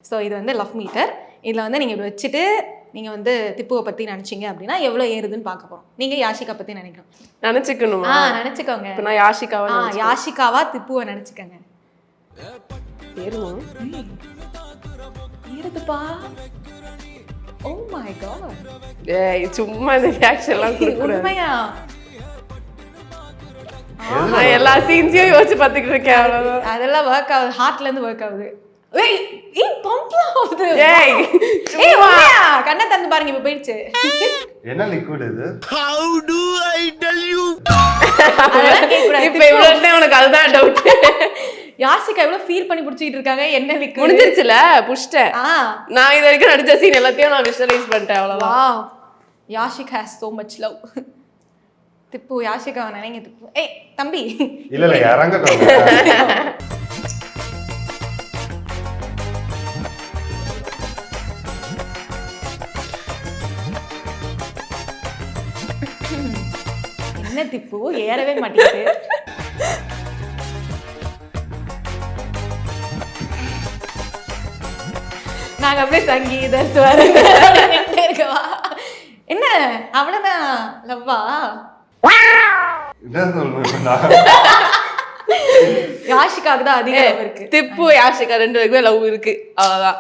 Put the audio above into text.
So இது வந்து love metre. இதில் வந்து நீங்கள் இப்படி வச்சுட்டு நீங்கள் வந்து திப்புவை பற்றி நினச்சிங்க அப்படின்னா எவ்வளோ ஏறுதுன்னு பார்க்க போகிறோம். நீங்கள் யாஷிகா பற்றி நினைக்கணும். நினச்சிக்கணுமா? நினச்சிக்கோங்க. இப்போ நான் யாஷிகாவா? யாஷிகாவா திப்புவை நினச்சிக்கோங்க. ஏறுமா? ஏறுதுப்பா. Oh my god. ஏய் சும்மா இந்த ரியாக்ஷன்லாம் கொடுக்குறேன். உண்மையா? நான் எல்லா சீன்ஸையும் யோசிச்சு பார்த்துக்கிட்டு இருக்கேன். அவ்வளோதான். அதெல்லாம் ஒர்க் ஆகுது, ஹார்ட்லேருந்து ஒர்க் ஆகுது. ஏய் பம்ப்லாம் ஆகுது. ஏய் உண்மையா? கண்ணை திறந்து பாருங்க, இப்போ போயிடுச்சு. என்ன லிக்விட் இது? How do I tell you? அதெல்லாம் கேட்கக்கூடாது. இப்போ இவ்வளோ உனக்கு அதுதான் டவுட். யாஷிகா எவ்வளவு ஃபீல் பண்ணி பிடிச்சிட்டு இருக்காங்க. என்ன லிக்விட் முடிஞ்சிருச்சுல, புஷ்டேன். நான் இது வரைக்கும் நடிச்ச சீன் எல்லாத்தையும் நான் விஷுவலைஸ் பண்ணிட்டேன். அவ்வளோதான். Wow, Yashika has so much love. Tippu யாஷிகாவை நினைங்க திப்பு. ஏய் தம்பி. இல்ல இறங்கட்டும். என்ன திப்பு ஏறவே மாட்டேங்குது. நாங்க அப்படியே சங்கீத ஸ்வரம் இருக்கவா? என்ன அவ்வளவுதான் லவ்வா? என்ன சொல்றேன்? யாஷிகாவுக்கு தான் அதிக லவ் இருக்கு. திப்பு யாஷிகா ரெண்டு பேருக்குமே லவ் இருக்கு. அவ்வளோதான்.